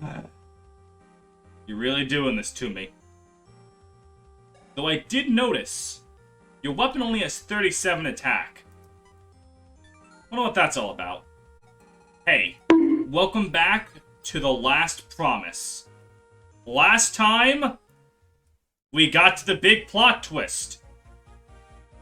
You're really doing this to me. Though I did notice, your weapon only has 37 attack. I don't know what that's all about. Hey, welcome back to the last promise. Last time, we got to the big plot twist.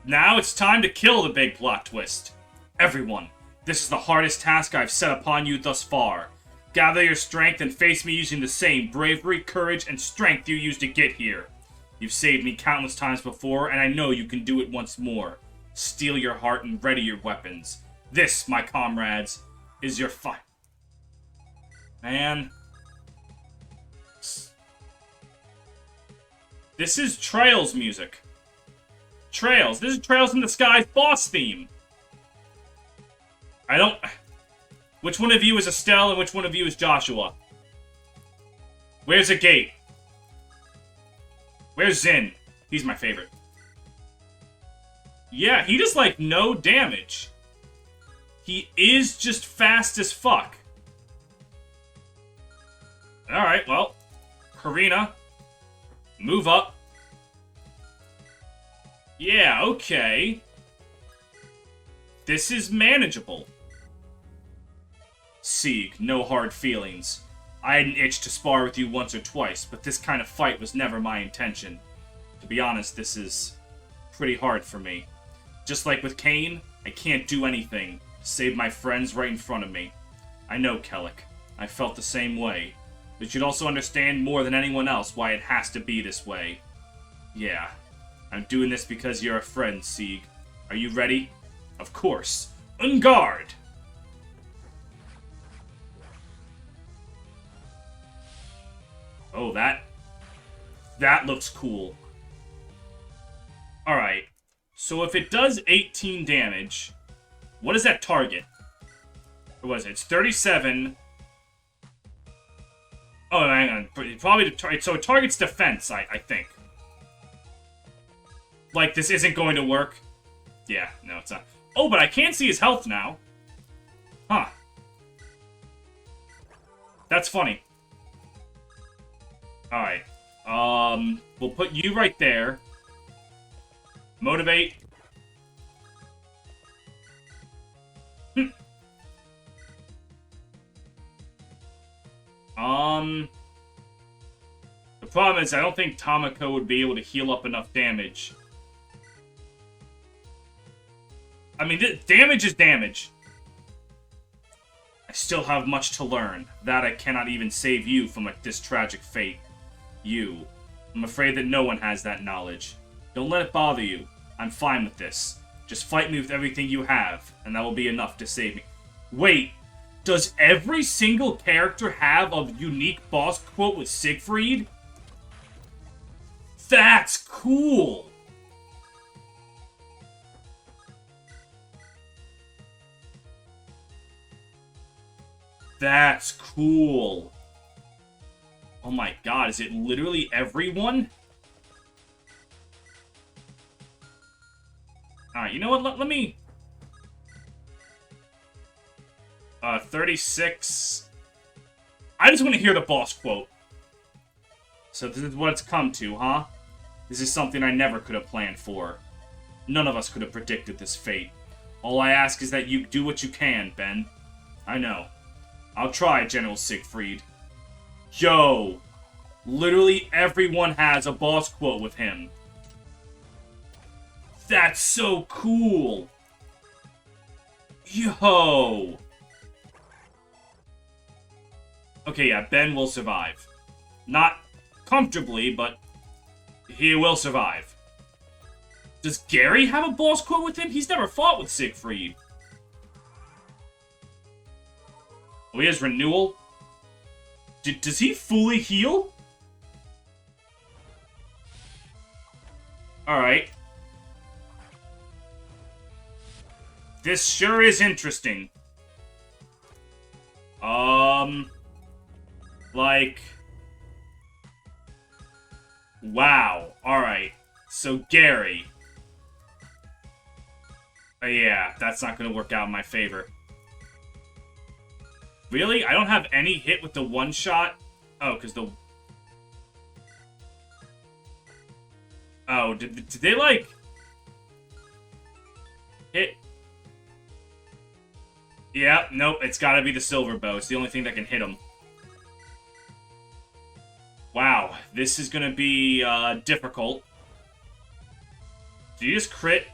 Now it's time to kill the big plot twist. Everyone, this is the hardest task I've set upon you thus far. Gather your strength and face me using the same bravery, courage, and strength you used to get here. You've saved me countless times before, and I know you can do it once more. Steel your heart and ready your weapons. This, my comrades, is your fight. Man. This is Trails music. Trails. This is Trails in the Sky's boss theme. I don't... Which one of you is Estelle and which one of you is Joshua? Where's a gate? Where's Zin? He's my favorite. Yeah, he does, like, no damage. He is just fast as fuck. Alright, well. Karina. Move up. Yeah, okay. This is manageable. Sieg, no hard feelings. I had an itch to spar with you once or twice, but this kind of fight was never my intention. To be honest, this is pretty hard for me. Just like with Kane, I can't do anything to save my friends right in front of me. I know, Kellic. I felt the same way. But you'd also understand more than anyone else why it has to be this way. Yeah, I'm doing this because you're a friend, Sieg. Are you ready? Of course. En garde! Oh, that looks cool. Alright. So if it does 18 damage, what is that target? What was it? It's 37. Oh, hang on. Probably so it targets defense, I think. Like, this isn't going to work. Yeah, no, it's not. Oh, but I can see his health now. Huh. That's funny. Alright. We'll put you right there. Motivate. The problem is I don't think Tamako would be able to heal up enough damage. I mean, damage is damage. I still have much to learn. That I cannot even save you from this tragic fate. You. I'm afraid that no one has that knowledge. Don't let it bother you. I'm fine with this. Just fight me with everything you have, and that will be enough to save me. Wait, does every single character have a unique boss quote with Siegfried? That's cool! That's cool. Oh my god, is it literally everyone? Alright, you know what? Let me... 36... I just want to hear the boss quote. So this is what it's come to, huh? This is something I never could have planned for. None of us could have predicted this fate. All I ask is that you do what you can, Ben. I know. I'll try, General Siegfried. Yo! Literally everyone has a boss quote with him. That's so cool! Yo! Okay, yeah, Ben will survive. Not comfortably, but he will survive. Does Gary have a boss quote with him? He's never fought with Siegfried. Oh, he has renewal? Does he fully heal? Alright. This sure is interesting. Like... Wow. Alright. So, Gary. Yeah, that's not gonna work out in my favor. Really? I don't have any hit with the one-shot Oh, because the... Oh, did they, like... hit... Yeah, nope, it's gotta be the silver bow. It's the only thing that can hit him. Wow, this is gonna be, difficult. Did you just crit?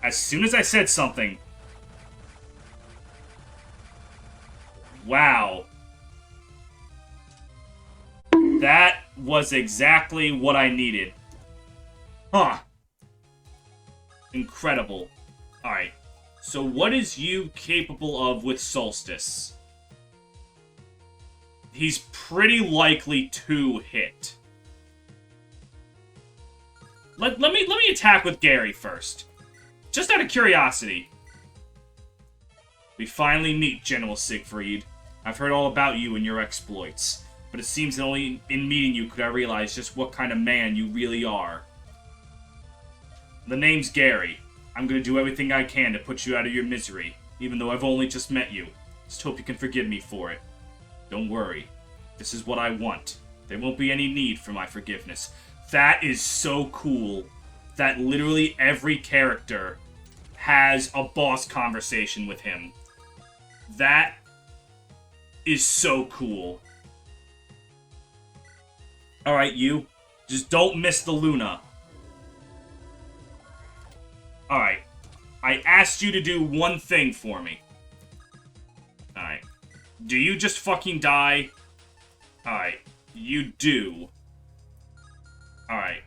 As soon as I said something. Wow. That was exactly what I needed. Huh. Incredible. Alright. So what is you capable of with Solstice? He's pretty likely to hit. Let me attack with Gary first. Just out of curiosity. We finally meet, General Siegfried. I've heard all about you and your exploits, but it seems that only in meeting you could I realize just what kind of man you really are. The name's Gary. I'm gonna do everything I can to put you out of your misery, even though I've only just met you. Just hope you can forgive me for it. Don't worry. This is what I want. There won't be any need for my forgiveness. That is so cool that literally every character has a boss conversation with him. That is so cool. Alright, you. Just don't miss the Luna. Alright. I asked you to do one thing for me. Alright. Do you just fucking die? Alright. You do. Alright.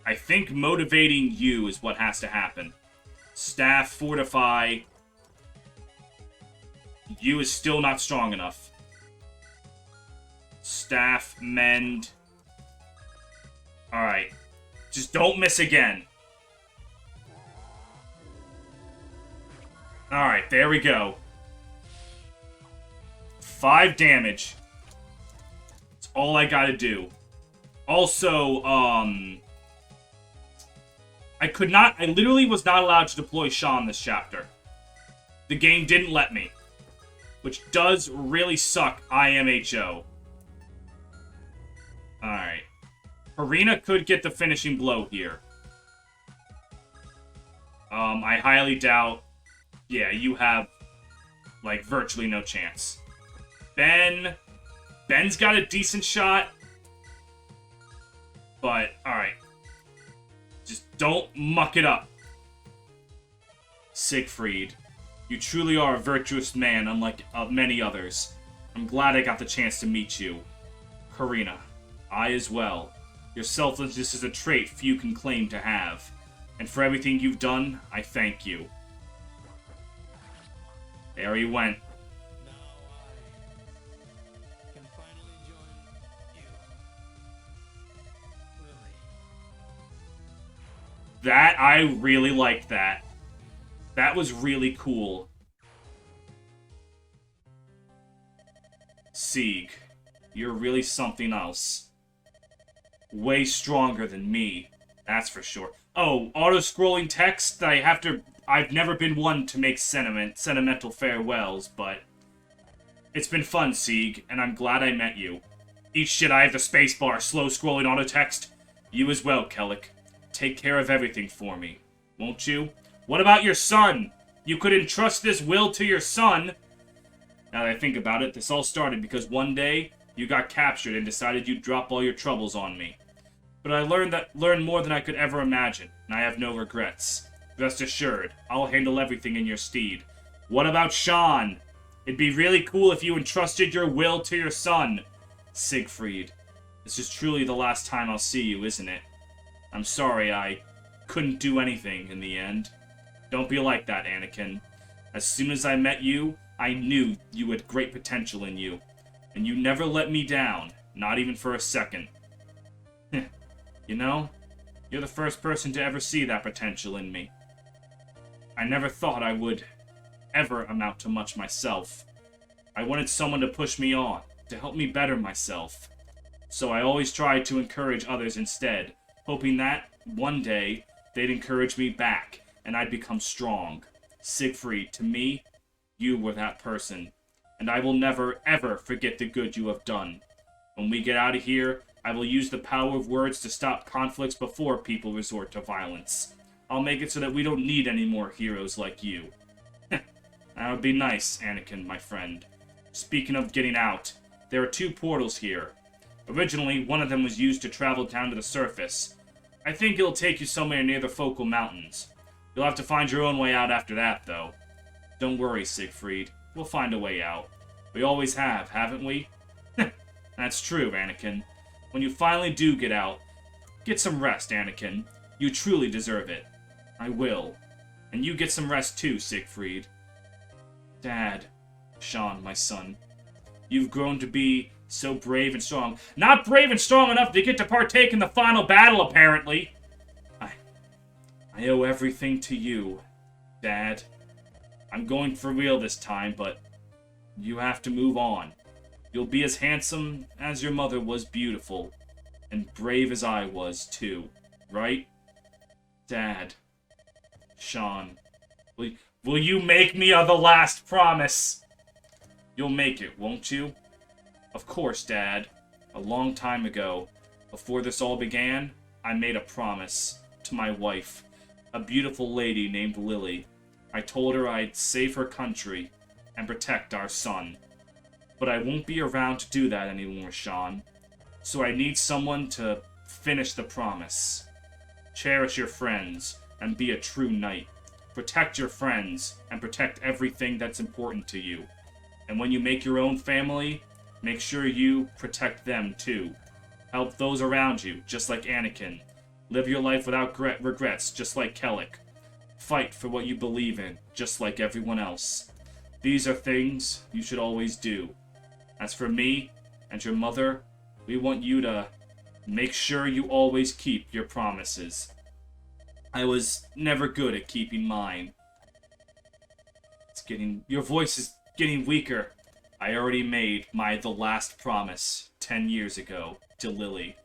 I think motivating you is what has to happen. Staff, fortify. You is still not strong enough. Staff, mend. Alright. Just don't miss again. Alright, there we go. 5 damage. That's all I gotta do. Also, I literally was not allowed to deploy Sean this chapter. The game didn't let me. Which does really suck, IMHO. Alright. Harina could get the finishing blow here. I highly doubt... Yeah, you have, like, virtually no chance. Ben's got a decent shot. But, alright. Just don't muck it up. Siegfried, you truly are a virtuous man, unlike many others. I'm glad I got the chance to meet you. Harina, I as well. Your selflessness is a trait few can claim to have. And for everything you've done, I thank you. There he went. That, I really liked that. That was really cool. Sieg, you're really something else. Way stronger than me, that's for sure. Oh, auto-scrolling text? I've never been one to make sentimental farewells, but... It's been fun, Sieg, and I'm glad I met you. Eat shit, I have the spacebar, slow-scrolling auto-text. You as well, Kellic. Take care of everything for me, won't you? What about your son? You could entrust this will to your son. Now that I think about it, this all started because one day, you got captured and decided you'd drop all your troubles on me. But I learned more than I could ever imagine, and I have no regrets. Rest assured, I'll handle everything in your stead. What about Sean? It'd be really cool if you entrusted your will to your son. Siegfried, this is truly the last time I'll see you, isn't it? I'm sorry I couldn't do anything in the end. Don't be like that, Anakin. As soon as I met you, I knew you had great potential in you. And you never let me down, not even for a second. You know, you're the first person to ever see that potential in me. I never thought I would ever amount to much myself. I wanted someone to push me on, to help me better myself. So I always tried to encourage others instead, hoping that, one day, they'd encourage me back, and I'd become strong. Siegfried, to me, you were that person. And I will never, ever forget the good you have done. When we get out of here, I will use the power of words to stop conflicts before people resort to violence. I'll make it so that we don't need any more heroes like you. That would be nice, Anakin, my friend. Speaking of getting out, there are 2 portals here. Originally, one of them was used to travel down to the surface. I think it'll take you somewhere near the Focal Mountains. You'll have to find your own way out after that, though. Don't worry, Siegfried. We'll find a way out. We always have, haven't we? That's true, Anakin. When you finally do get out, get some rest, Anakin. You truly deserve it. I will. And you get some rest too, Siegfried. Dad. Sean, my son. You've grown to be so brave and strong. Not brave and strong enough to get to partake in the final battle, apparently. I owe everything to you, Dad. I'm going for real this time, but you have to move on. You'll be as handsome as your mother was beautiful, and brave as I was, too. Right? Dad. Sean. Will you make me the last promise? You'll make it, won't you? Of course, Dad. A long time ago, before this all began, I made a promise to my wife, a beautiful lady named Lily. I told her I'd save her country and protect our son. But I won't be around to do that anymore, Sean. So I need someone to finish the promise. Cherish your friends and be a true knight. Protect your friends and protect everything that's important to you. And when you make your own family, make sure you protect them too. Help those around you, just like Anakin. Live your life without regrets, just like Kellic. Fight for what you believe in, just like everyone else. These are things you should always do. As for me and your mother, we want you to make sure you always keep your promises. I was never good at keeping mine. Your voice is getting weaker. I already made the last promise 10 years ago to Lily.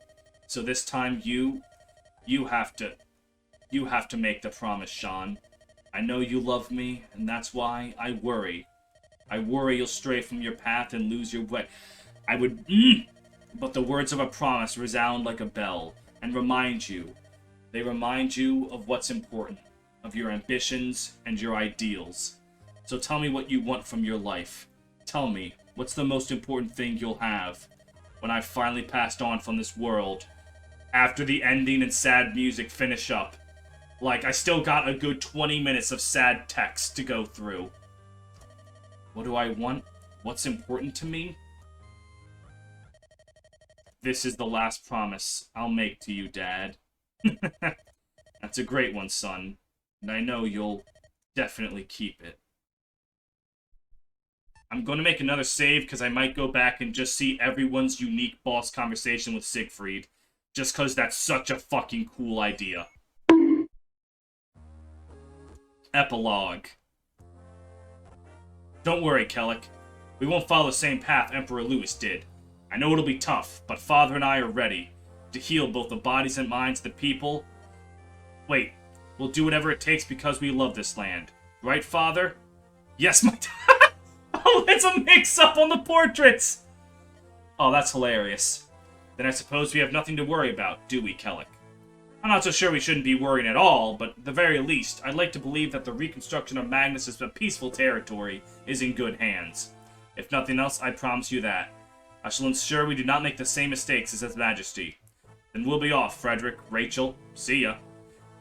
So this time you have to make the promise, Sean. I know you love me, and that's why I worry. I worry you'll stray from your path and lose your way. But the words of a promise resound like a bell, and remind you. They remind you of what's important, of your ambitions and your ideals. So tell me what you want from your life. Tell me, what's the most important thing you'll have when I've finally passed on from this world? After the ending and sad music finish up. Like, I still got a good 20 minutes of sad text to go through. What do I want? What's important to me? This is the last promise I'll make to you, Dad. That's a great one, son. And I know you'll definitely keep it. I'm going to make another save because I might go back and just see everyone's unique boss conversation with Siegfried. Just because that's such a fucking cool idea. Epilogue. Don't worry, Kellic. We won't follow the same path Emperor Louis did. I know it'll be tough, but Father and I are ready to heal both the bodies and minds of the people. Wait, we'll do whatever it takes because we love this land. Right, Father? Yes, my dad. Oh, it's a mix-up on the portraits! Oh, that's hilarious. Then I suppose we have nothing to worry about, do we, Kellic? I'm not so sure we shouldn't be worrying at all, but at the very least, I'd like to believe that the reconstruction of Magnus as a peaceful territory is in good hands. If nothing else, I promise you that. I shall ensure we do not make the same mistakes as His Majesty. Then we'll be off, Frederick, Rachel. See ya.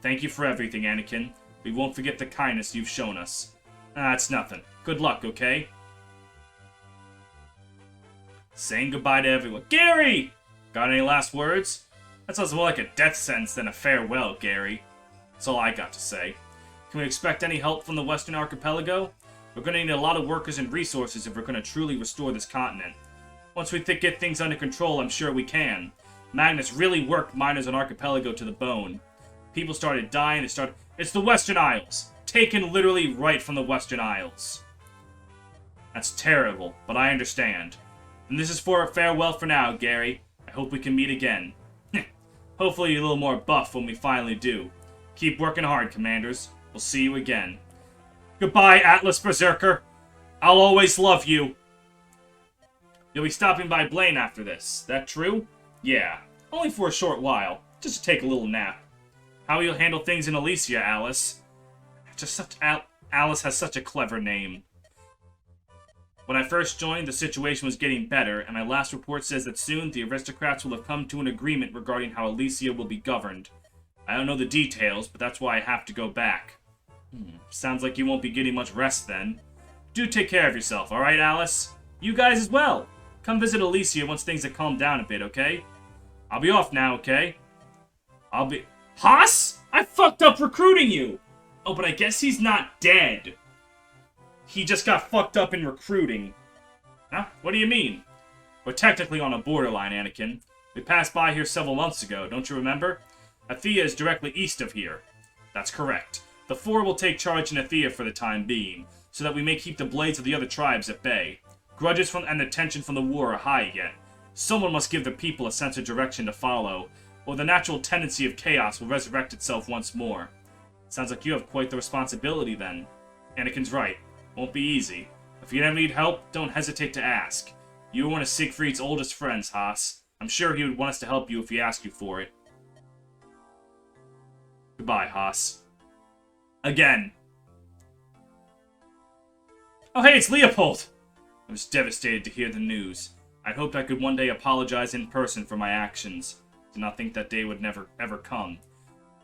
Thank you for everything, Anakin. We won't forget the kindness you've shown us. It's nothing. Good luck, okay? Saying goodbye to everyone. Gary! Got any last words? That sounds more like a death sentence than a farewell, Gary. That's all I got to say. Can we expect any help from the Western Archipelago? We're going to need a lot of workers and resources if we're going to truly restore this continent. Once we get things under control, I'm sure we can. Magnus really worked miners on Archipelago to the bone. People started dying, It's the Western Isles! Taken literally right from the Western Isles. That's terrible, but I understand. And this is for a farewell for now, Gary. I hope we can meet again. Hopefully you're a little more buff when we finally do. Keep working hard, Commanders. We'll see you again. Goodbye, Atlas Berserker! I'll always love you. You'll be stopping by Blaine after this. That true? Yeah. Only for a short while. Just to take a little nap. How will you handle things in Elysia, Alice? Alice has such a clever name. When I first joined, the situation was getting better, and my last report says that soon the aristocrats will have come to an agreement regarding how Elysia will be governed. I don't know the details, but that's why I have to go back. Sounds like you won't be getting much rest then. Do take care of yourself, alright, Alice? You guys as well. Come visit Elysia once things have calmed down a bit, okay? I'll be off now, okay? Haas? I fucked up recruiting you! Oh, but I guess he's not dead. He just got fucked up in recruiting. Huh? What do you mean? We're technically on a borderline, Anakin. We passed by here several months ago, don't you remember? Athia is directly east of here. That's correct. The Four will take charge in Athia for the time being, so that we may keep the blades of the other tribes at bay. Grudges and the tension from the war are high yet. Someone must give the people a sense of direction to follow, or the natural tendency of chaos will resurrect itself once more. Sounds like you have quite the responsibility then. Anakin's right. Won't be easy. If you ever need help, don't hesitate to ask. You are one of Siegfried's oldest friends, Haas. I'm sure he would want us to help you if he asked you for it. Goodbye, Haas. Again. Oh hey, it's Leopold! I was devastated to hear the news. I'd hoped I could one day apologize in person for my actions. Did not think that day would never, ever come.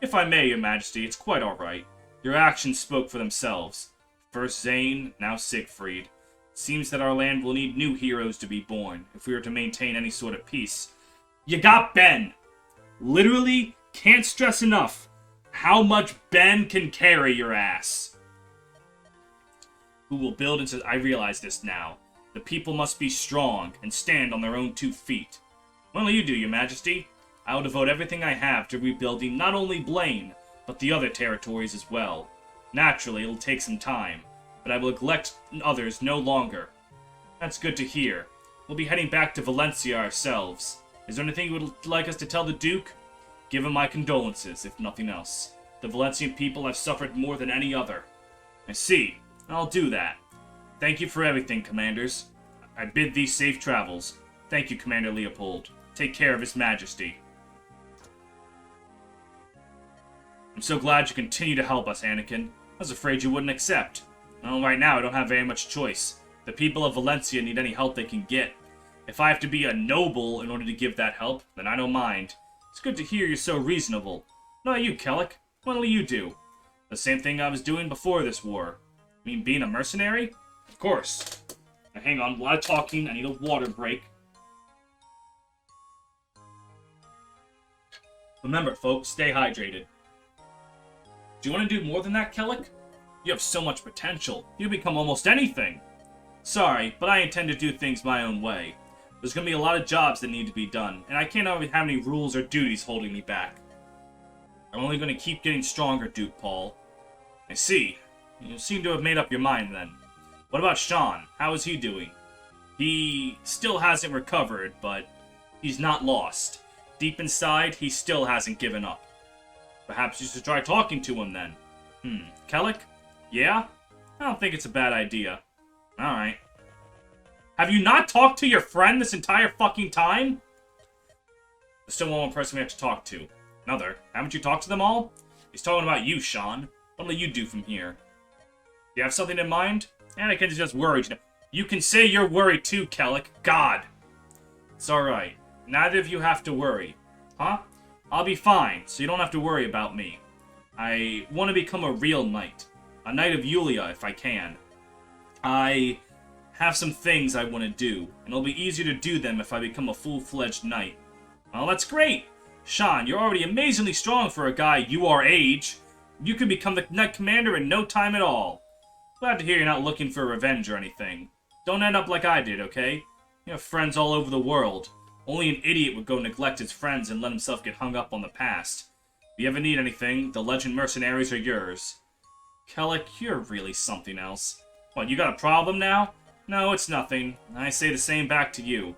If I may, Your Majesty, it's quite alright. Your actions spoke for themselves. First Zane, now Siegfried. It seems that our land will need new heroes to be born, if we are to maintain any sort of peace. You got Ben! Literally, can't stress enough how much Ben can carry your ass. Who will build into... I realize this now. The people must be strong and stand on their own 2 feet. What will you do, Your Majesty? I will devote everything I have to rebuilding not only Blaine, but the other territories as well. Naturally, it'll take some time, but I will neglect others no longer. That's good to hear. We'll be heading back to Valencia ourselves. Is there anything you would like us to tell the Duke? Give him my condolences, if nothing else. The Valencian people have suffered more than any other. I see. I'll do that. Thank you for everything, Commanders. I bid thee safe travels. Thank you, Commander Leopold. Take care of His Majesty. I'm so glad you continue to help us, Anakin. I was afraid you wouldn't accept. Well, right now I don't have very much choice. The people of Valencia need any help they can get. If I have to be a noble in order to give that help, then I don't mind. It's good to hear you're so reasonable. What about you, Kellic? What'll you do? The same thing I was doing before this war. You mean being a mercenary? Of course. Now, hang on, a lot of talking. I need a water break. Remember, folks, stay hydrated. Do you want to do more than that, Kellic? You have so much potential. You'll become almost anything. Sorry, but I intend to do things my own way. There's going to be a lot of jobs that need to be done, and I can't have any rules or duties holding me back. I'm only going to keep getting stronger, Duke Paul. I see. You seem to have made up your mind, then. What about Sean? How is he doing? He still hasn't recovered, but he's not lost. Deep inside, he still hasn't given up. Perhaps you should try talking to him, then. Kellic? Yeah? I don't think it's a bad idea. Alright. Have you not talked to your friend this entire fucking time? There's still one more person we have to talk to. Another. Haven't you talked to them all? He's talking about you, Sean. What'll you do from here? Do you have something in mind? Anakin's just worried. You can say you're worried too, Kellic. God. It's alright. Neither of you have to worry. Huh? I'll be fine, so you don't have to worry about me. I want to become a real knight. A knight of Yulia, if I can. I have some things I want to do, and it'll be easier to do them if I become a full-fledged knight. Well, that's great! Sean, you're already amazingly strong for a guy your age. You could become the knight commander in no time at all. Glad to hear you're not looking for revenge or anything. Don't end up like I did, okay? You have friends all over the world. Only an idiot would go neglect his friends and let himself get hung up on the past. If you ever need anything, the Legend Mercenaries are yours. Kellic, you're really something else. What, you got a problem now? No, it's nothing. I say the same back to you.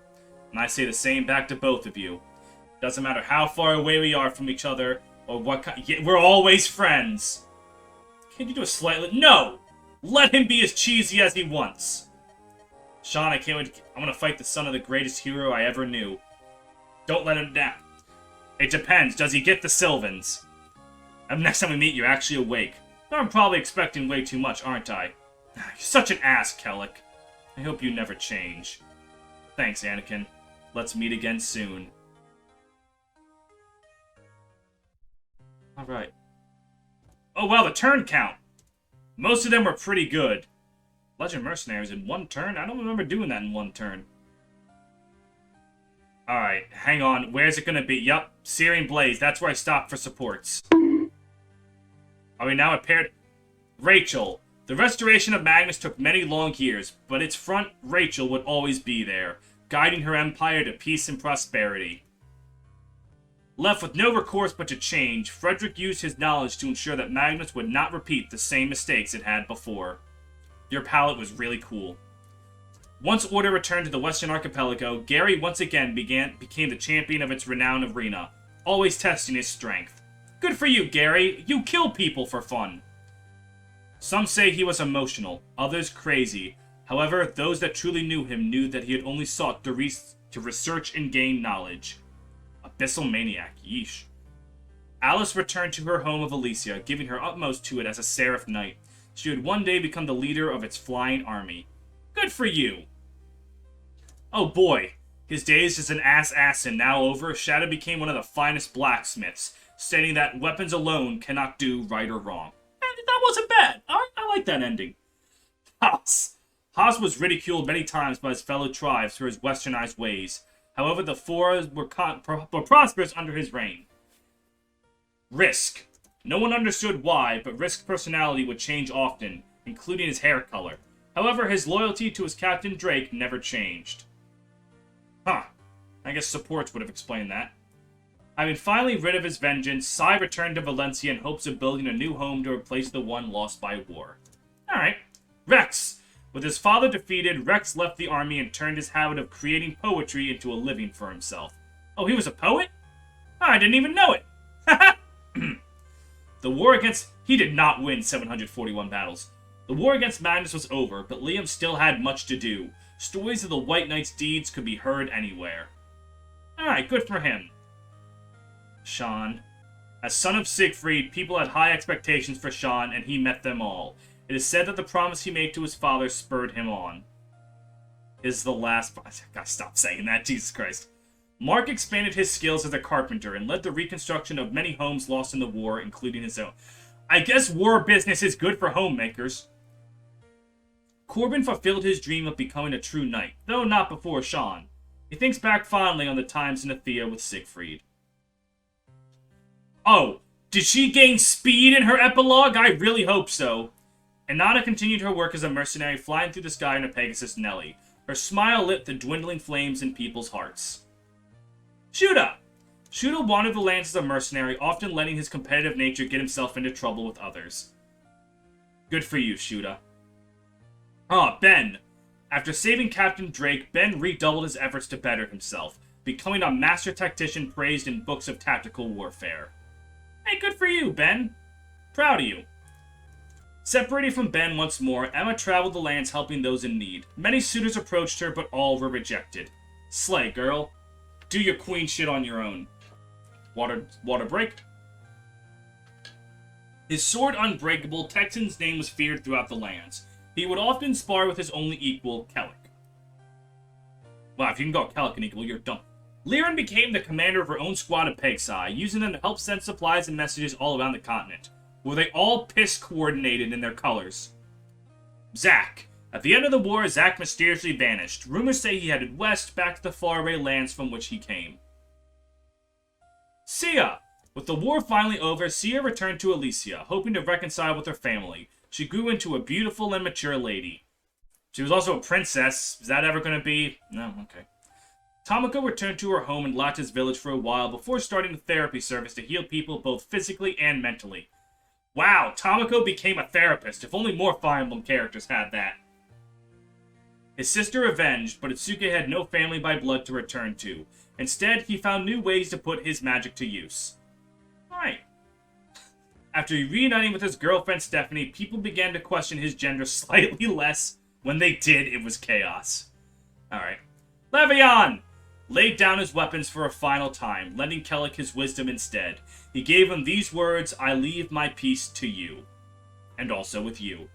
And I say the same back to both of you. Doesn't matter how far away we are from each other, or what kind... We're always friends! Can't you do a slightly... No! Let him be as cheesy as he wants! Sean, I can't wait. I'm gonna fight the son of the greatest hero I ever knew. Don't let him down. It depends. Does he get the Sylvans? And next time we meet, you're actually awake. Though I'm probably expecting way too much, aren't I? You're such an ass, Kellic. I hope you never change. Thanks, Anakin. Let's meet again soon. Alright. Oh, wow, the turn count. Most of them were pretty good. Legend Mercenaries in one turn? I don't remember doing that in one turn. Alright, hang on. Where's it gonna be? Yup, Searing Blaze. That's where I stopped for supports. Are we now at paired? Rachel. The restoration of Magnus took many long years, but its front, Rachel, would always be there, guiding her empire to peace and prosperity. Left with no recourse but to change, Frederick used his knowledge to ensure that Magnus would not repeat the same mistakes it had before. Your palette was really cool. Once order returned to the Western Archipelago, Gary once again became the champion of its renowned arena, always testing his strength. Good for you, Gary. You kill people for fun. Some say he was emotional, others crazy. However, those that truly knew him knew that he had only sought to research and gain knowledge. Abyssal maniac, yeesh. Alice returned to her home of Elysia, giving her utmost to it as a Seraph Knight. She would one day become the leader of its flying army. Good for you! Oh boy, his days as an assassin now over, Shadow became one of the finest blacksmiths, stating that weapons alone cannot do right or wrong. And that wasn't bad. I like that ending. Haas. Haas was ridiculed many times by his fellow tribes for his westernized ways. However, the Foras were prosperous under his reign. Risk. No one understood why, but Risk's personality would change often, including his hair color. However, his loyalty to his captain Drake never changed. Huh. I guess supports would have explained that. Having finally rid of his vengeance, Sai returned to Valencia in hopes of building a new home to replace the one lost by war. Alright. Rex. With his father defeated, Rex left the army and turned his habit of creating poetry into a living for himself. Oh, he was a poet? Oh, I didn't even know it. Haha. The war against... He did not win 741 battles. The war against Magnus was over, but Liam still had much to do. Stories of the White Knight's deeds could be heard anywhere. Alright, good for him. Sean. As son of Siegfried, people had high expectations for Sean, and he met them all. It is said that the promise he made to his father spurred him on. Is the last... I gotta stop saying that, Jesus Christ. Mark expanded his skills as a carpenter and led the reconstruction of many homes lost in the war, including his own. I guess war business is good for homemakers. Corbin fulfilled his dream of becoming a true knight, though not before Sean. He thinks back fondly on the times in Athea with Siegfried. Oh, did she gain speed in her epilogue? I really hope so. Inanna continued her work as a mercenary, flying through the sky in a Pegasus Nelly. Her smile lit the dwindling flames in people's hearts. Shuda! Shuda wandered the lands as a mercenary, often letting his competitive nature get himself into trouble with others. Good for you, Shuda. Ben. After saving Captain Drake, Ben redoubled his efforts to better himself, becoming a master tactician praised in books of tactical warfare. Hey, good for you, Ben. Proud of you. Separated from Ben once more, Emma traveled the lands helping those in need. Many suitors approached her, but all were rejected. Slay, girl. Do your queen shit on your own. Water break. His sword unbreakable, Texan's name was feared throughout the lands. He would often spar with his only equal, Kellic. Wow, if you can go Kellic an equal, you're dumb. Liren became the commander of her own squad of Pegsai, using them to help send supplies and messages all around the continent. Were they all piss-coordinated in their colors? Zack. At the end of the war, Zack mysteriously vanished. Rumors say he headed west, back to the faraway lands from which he came. Sia. With the war finally over, Sia returned to Elysia, hoping to reconcile with her family. She grew into a beautiful and mature lady. She was also a princess. Is that ever going to be? No, okay. Tomoko returned to her home in Lata's village for a while before starting a therapy service to heal people both physically and mentally. Wow, Tomoko became a therapist. If only more Fire Emblem characters had that. His sister avenged, but Itsuki had no family by blood to return to. Instead, he found new ways to put his magic to use. Alright. After reuniting with his girlfriend Stephanie, people began to question his gender slightly less. When they did, it was chaos. Alright. Le'Veon laid down his weapons for a final time, lending Kellic his wisdom instead. He gave him these words, I leave my peace to you. And also with you.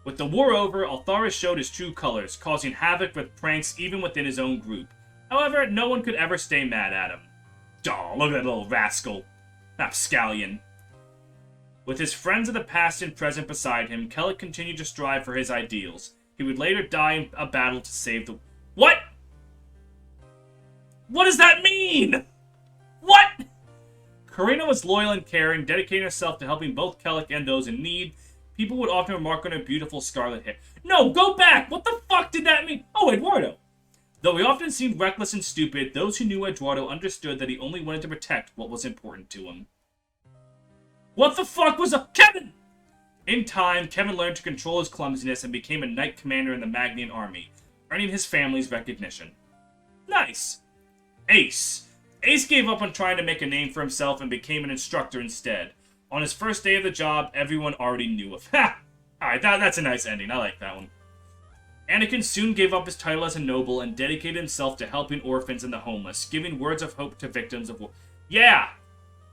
With the war over, Altharis showed his true colors, causing havoc with pranks even within his own group. However, no one could ever stay mad at him. Aw, look at that little rascal. Rapscallion. With his friends of the past and present beside him, Kellic continued to strive for his ideals. He would later die in a battle to save the... What? What does that mean? What? Karina was loyal and caring, dedicating herself to helping both Kellic and those in need. People would often remark on her beautiful scarlet hair. No, go back! What the fuck did that mean? Oh, Eduardo. Though he often seemed reckless and stupid, those who knew Eduardo understood that he only wanted to protect what was important to him. What the fuck was up? Kevin! In time, Kevin learned to control his clumsiness and became a knight commander in the Magnian army, earning his family's recognition. Nice. Ace. Ace gave up on trying to make a name for himself and became an instructor instead. On his first day of the job, everyone already knew of. Ha! Alright, that's a nice ending. I like that one. Anakin soon gave up his title as a noble and dedicated himself to helping orphans and the homeless, giving words of hope to victims of war. Yeah!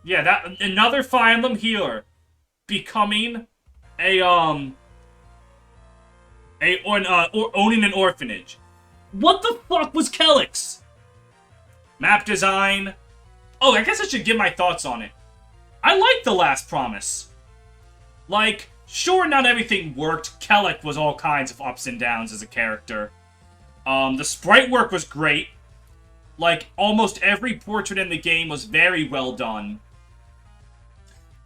Yeah, that another Fire Emblem healer becoming owning an orphanage. What the fuck was Kellic's? Map design. Oh, I guess I should give my thoughts on it. I like The Last Promise. Like, sure, not everything worked. Kellic was all kinds of ups and downs as a character. The sprite work was great. Like, almost every portrait in the game was very well done.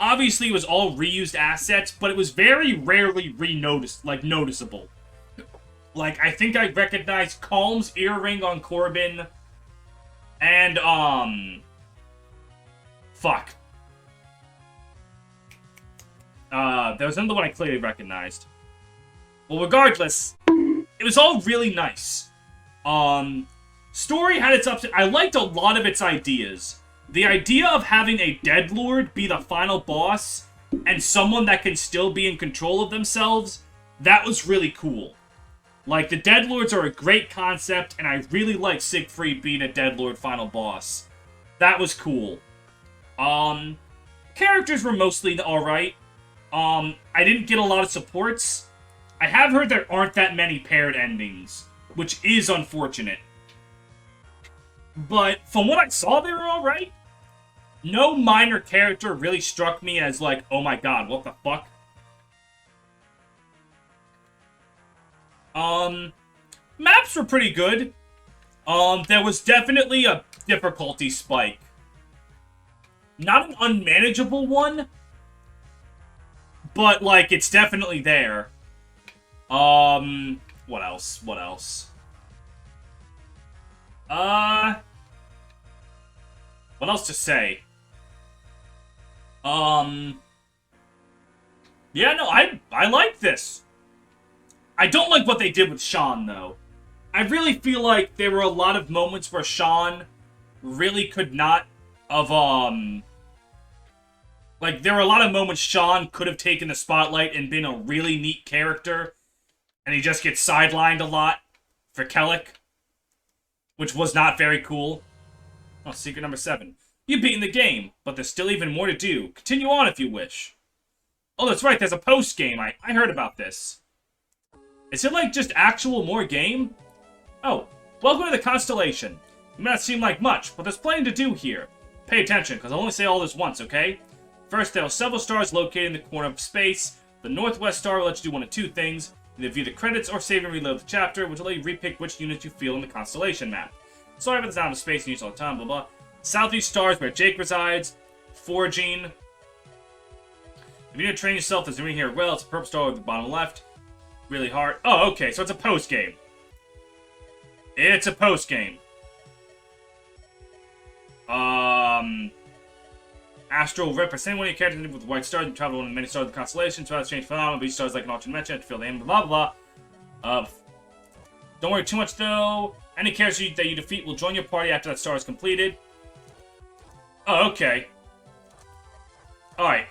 Obviously, it was all reused assets, but it was very rarely noticeable. Like, I think I recognized Calm's earring on Corbin. And, fuck. There was another one I clearly recognized. Well, regardless, it was all really nice. Story had its ups. I liked a lot of its ideas. The idea of having a Deadlord be the final boss, and someone that can still be in control of themselves, that was really cool. Like, the Deadlords are a great concept, and I really like Siegfried being a Deadlord final boss. That was cool. Characters were mostly alright. I didn't get a lot of supports. I have heard there aren't that many paired endings, which is unfortunate. But from what I saw, they were alright. No minor character really struck me as like, oh my god, what the fuck? Maps were pretty good. There was definitely a difficulty spike. Not an unmanageable one, but, like, it's definitely there. What else? What else? What else to say? Yeah, no, I like this. I don't like what they did with Sean, though. I really feel like there were a lot of moments where Sean really could not have, like, there were a lot of moments Sean could have taken the spotlight and been a really neat character, and he just gets sidelined a lot for Kellic, which was not very cool. Oh, secret number 7. You've beaten the game, but there's still even more to do. Continue on if you wish. Oh, that's right, there's a post-game. I heard about this. Is it like just actual more game? Oh, welcome to the Constellation. It may not seem like much, but there's plenty to do here. Pay attention, because I'll only say all this once, okay? First, there are several stars located in the corner of space. The northwest star will let you do one of two things. Either view the credits or save and reload the chapter, which will let you repick which units you feel in the Constellation map. Sorry about the sound of space and use all the time, blah blah. Southeast star is where Jake resides. Foraging. If you need to train yourself, there's room here. Well, it's a purple star at the bottom left. Really hard. Oh, okay, so it's a post-game. It's a post-game. Astral Rip. Same one of your characters with white stars. You travel one of the many stars of the constellation. Try to change phenomenon. Each star is like an alternate dimension. To feel the aim. Blah blah blah. Don't worry too much though. Any character that you defeat will join your party after that star is completed. Oh, okay. Alright.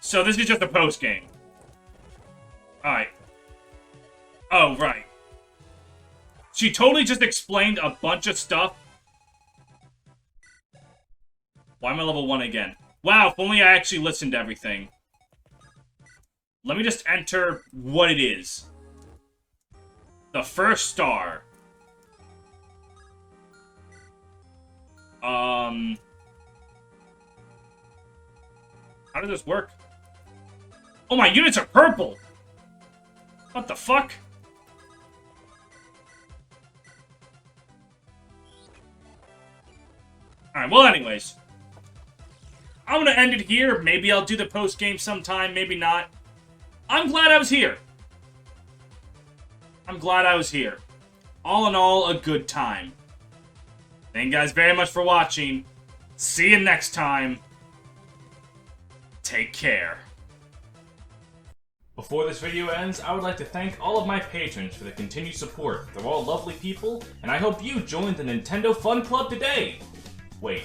So this is just a post game. Alright. Oh, right. She totally just explained a bunch of stuff. Why am I level 1 again? Wow, if only I actually listened to everything. Let me just enter what it is. The first star. How does this work? Oh, my units are purple! What the fuck? Alright, well anyways. I'm gonna end it here. Maybe I'll do the post-game sometime, maybe not. I'm glad I was here. I'm glad I was here. All in all, a good time. Thank you guys very much for watching. See you next time. Take care. Before this video ends, I would like to thank all of my patrons for the continued support. They're all lovely people, and I hope you join the Nintendo Fun Club today. Wait,